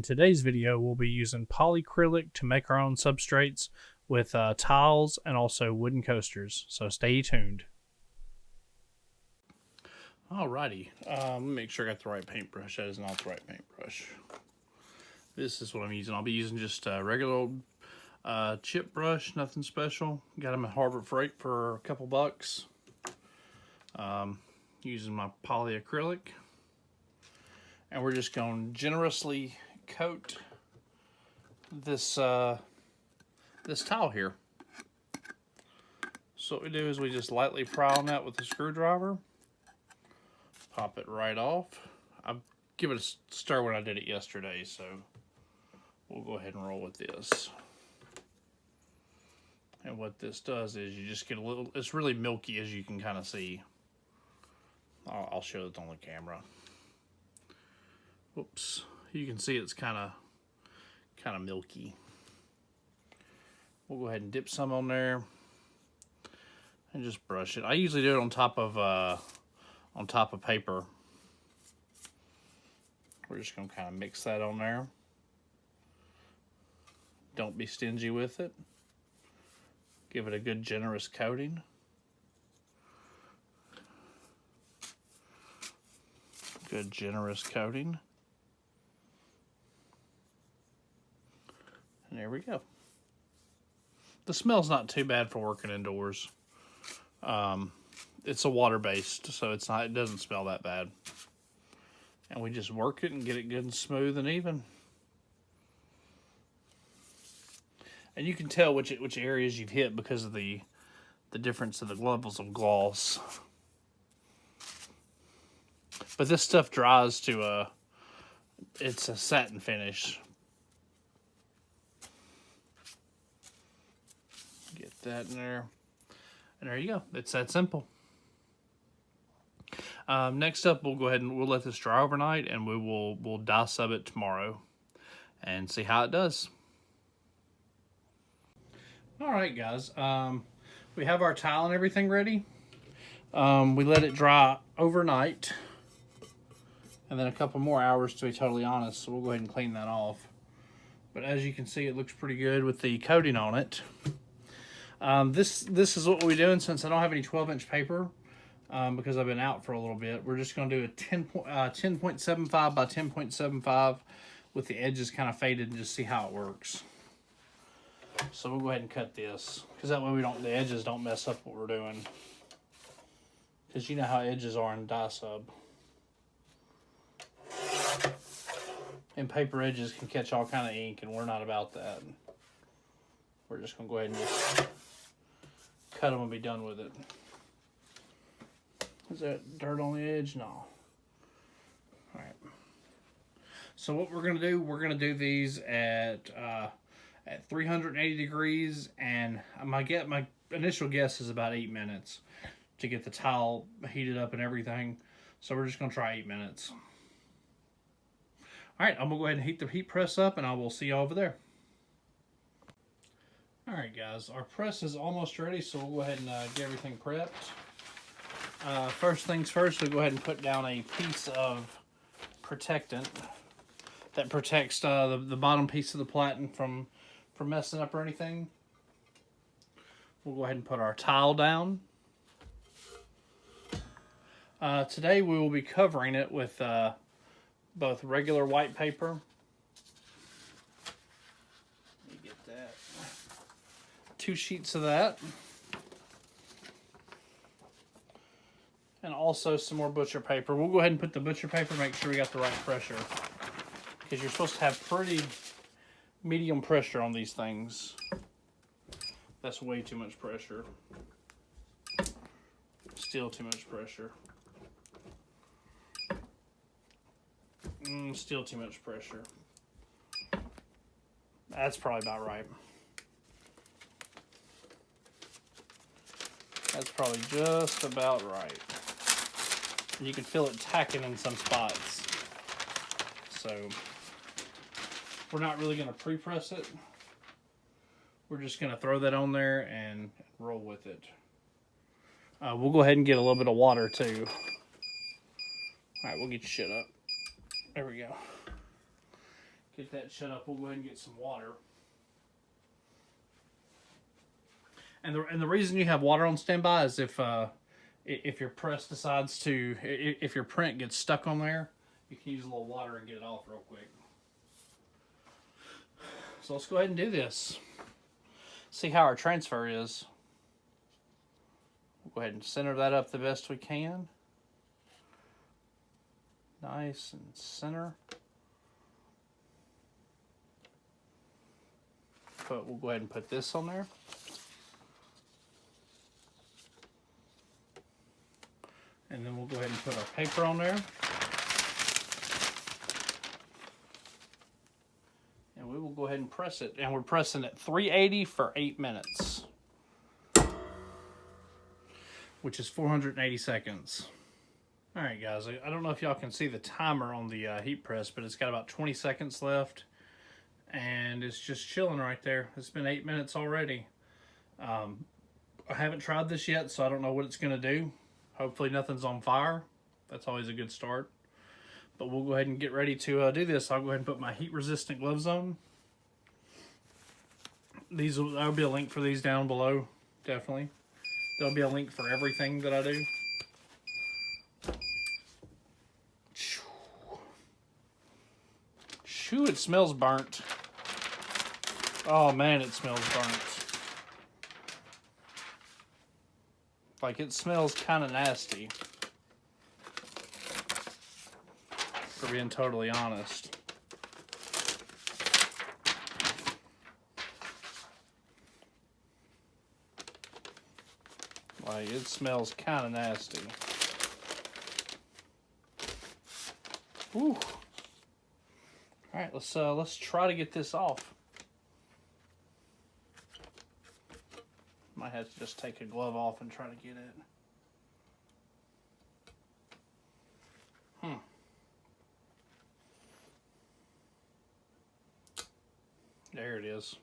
In today's video, we'll be using Polyacrylic to make our own substrates with tiles and also wooden coasters, so stay tuned. Alrighty, let me make sure I got the right paintbrush. That is not the right paintbrush. This is what I'm using. I'll be using just a regular old chip brush, nothing special. Got them at Harbor Freight for a couple bucks. Using my Polyacrylic. And we're just going to generously coat this this tile here. So what we do is we just lightly pry on that with a screwdriver. Pop it right off. I'll give it a stir when I did it yesterday, so we'll go ahead and roll with this. And what this does is you just get a little, it's really milky, as you can kind of see. I'll show it on the camera. Whoops, you can see it's kind of milky. We'll go ahead and dip some on there and just brush it. I usually do it on top of paper. We're just gonna kind of mix that on there. Don't be stingy with it. Give it a good generous coating. Good generous coating. And there we go. The smell's not too bad for working indoors. It's a water-based, so it doesn't smell that bad. And we just work it and get it good and smooth and even. And you can tell which areas you've hit because of the difference of the levels of gloss. But this stuff dries to it's a satin finish. Get that in there. And there you go. It's that simple. Next up, we'll go ahead and we'll let this dry overnight, and we'll dye sub it tomorrow and see how it does. All right, guys. We have our tile and everything ready. We let it dry overnight, and then a couple more hours, to be totally honest. So we'll go ahead and clean that off. But as you can see, it looks pretty good with the coating on it. This is what we're doing since I don't have any 12-inch paper. Because I've been out for a little bit. We're just going to do a 10.75 by 10.75 with the edges kind of faded and just see how it works. So we'll go ahead and cut this, because that way the edges don't mess up what we're doing. Because you know how edges are in dye sub. And paper edges can catch all kind of ink, and we're not about that. We're just going to go ahead and just cut them and be done with it. Is that dirt on the edge? No. Alright. So what we're going to do these at 380 degrees, and my initial guess is about 8 minutes to get the tile heated up and everything. So we're just going to try 8 minutes. Alright, I'm going to go ahead and heat the heat press up, and I will see you over there. Alright guys, our press is almost ready, so we'll go ahead and get everything prepped. First things first, we'll go ahead and put down a piece of protectant that protects the bottom piece of the platen from messing up or anything. We'll go ahead and put our tile down. Today we will be covering it with both regular white paper. Let me get that. 2 sheets of that. And also some more butcher paper. We'll go ahead and put the butcher paper, make sure we got the right pressure. Because you're supposed to have pretty medium pressure on these things. That's way too much pressure. Still too much pressure. Still too much pressure. That's probably about right. That's probably just about right. You can feel it tacking in some spots. So we're not really going to pre-press it. We're just going to throw that on there and roll with it. We'll go ahead and get a little bit of water too. Alright, we'll get your shit up. There we go. Get that shut up. We'll go ahead and get some water. And the reason you have water on standby is if your press decides to, if your print gets stuck on there, you can use a little water and get it off real quick. So let's go ahead and do this. See how our transfer is. We'll go ahead and center that up the best we can. Nice and center. But we'll go ahead and put this on there. And then we'll go ahead and put our paper on there. And we will go ahead and press it. And we're pressing at 380 for 8 minutes. Which is 480 seconds. Alright guys, I don't know if y'all can see the timer on the heat press, but it's got about 20 seconds left. And it's just chilling right there. It's been 8 minutes already. I haven't tried this yet, so I don't know what it's going to do. Hopefully nothing's on fire. That's always a good start. But we'll go ahead and get ready to do this. I'll go ahead and put my heat-resistant gloves on. There'll be a link for these down below, definitely. There'll be a link for everything that I do. Shoo, it smells burnt. Oh man, it smells burnt. Like, it smells kind of nasty, for being totally honest. Like, it smells kind of nasty. Whew. All right, let's try to get this off. Might have to just take a glove off and try to get it. There it is.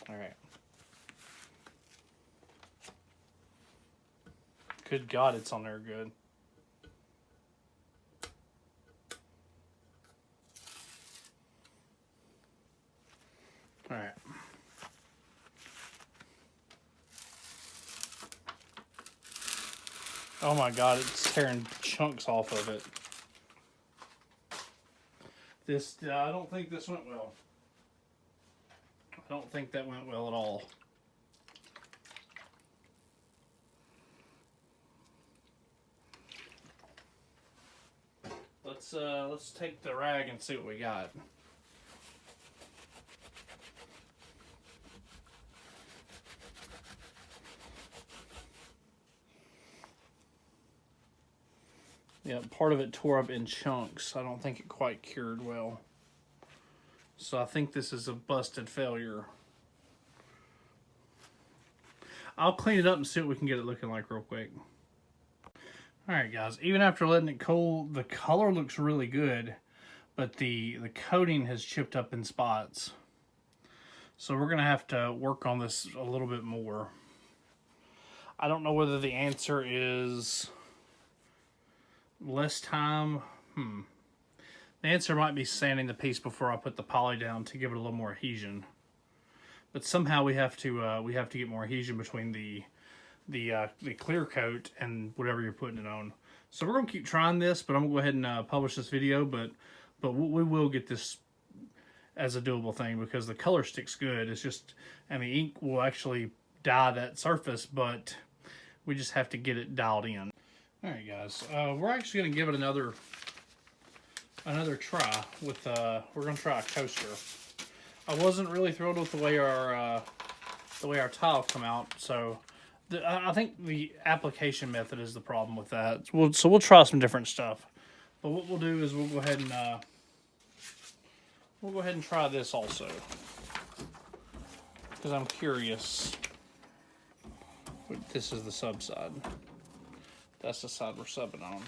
All right. Good God, it's on there good. All right. Oh my God, it's tearing chunks off of it. This, I don't think this went well. I don't think that went well at all. Let's take the rag and see what we got. Yeah, part of it tore up in chunks. I don't think it quite cured well. So I think this is a busted failure. I'll clean it up and see what we can get it looking like real quick. Alright guys, even after letting it cool, the color looks really good, but the coating has chipped up in spots. So we're going to have to work on this a little bit more. I don't know whether the answer is less time. The answer might be sanding the piece before I put the poly down to give it a little more adhesion. But somehow we have to get more adhesion between the clear coat and whatever you're putting it on. So we're gonna keep trying this, but I'm gonna go ahead and publish this video. But we will get this as a doable thing because the color sticks good. It's just, and the ink will actually dye that surface, but we just have to get it dialed in. All right, guys, we're actually gonna give it another try with. We're gonna try a coaster. I wasn't really thrilled with the way our tile come out, so I think the application method is the problem with that. So we'll try some different stuff. But what we'll do is we'll go ahead and try this also, because I'm curious. This is the sub side. That's the side we're subbing on.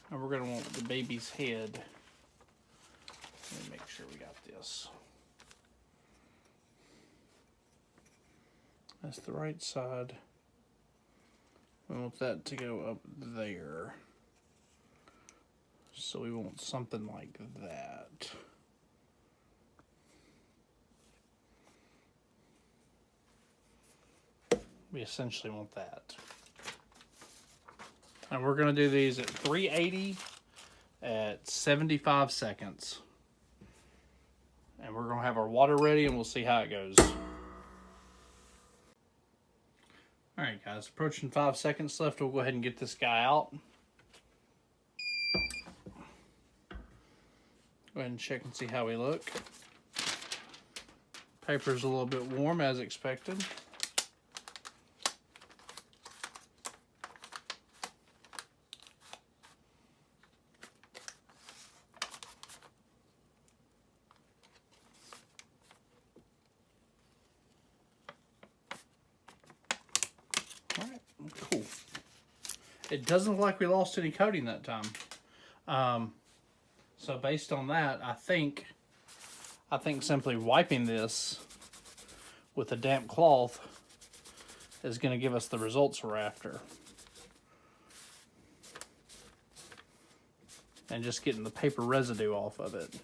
And we're going to want the baby's head. Let me make sure we got this. That's the right side. We want that to go up there. So we want something like that. We essentially want that. And we're going to do these at 380 at 75 seconds. And we're going to have our water ready and we'll see how it goes. Alright guys, approaching 5 seconds left. We'll go ahead and get this guy out. Go ahead and check and see how we look. Paper's a little bit warm as expected. Alright, cool. It doesn't look like we lost any coating that time. So based on that, I think simply wiping this with a damp cloth is going to give us the results we're after. And just getting the paper residue off of it.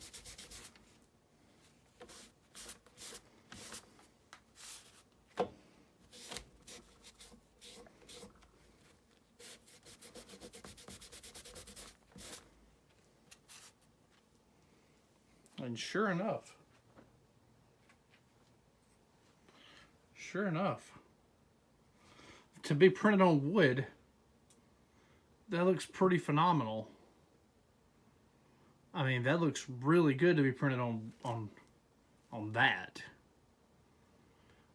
And sure enough, to be printed on wood, that looks pretty phenomenal. I mean, that looks really good to be printed on that.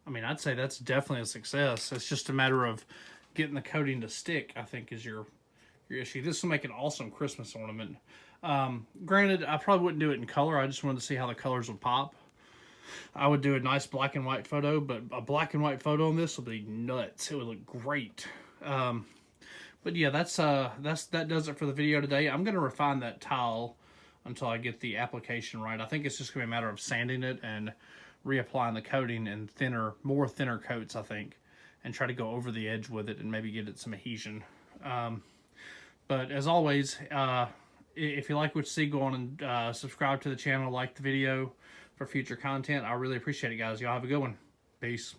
I mean, I'd say that's definitely a success. It's just a matter of getting the coating to stick, I think, is your issue. This will make an awesome Christmas ornament. Granted, I probably wouldn't do it in color. I just wanted to see how the colors would pop. I would do a nice black and white photo, but a black and white photo on this will be nuts. It would look great. But yeah, that does it for the video today. I'm going to refine that tile until I get the application right. I think it's just going to be a matter of sanding it and reapplying the coating in more thinner coats, I think, and try to go over the edge with it and maybe get it some adhesion. But as always, if you like what you see, go on and subscribe to the channel, like the video for future content. I really appreciate it, guys. Y'all have a good one. Peace.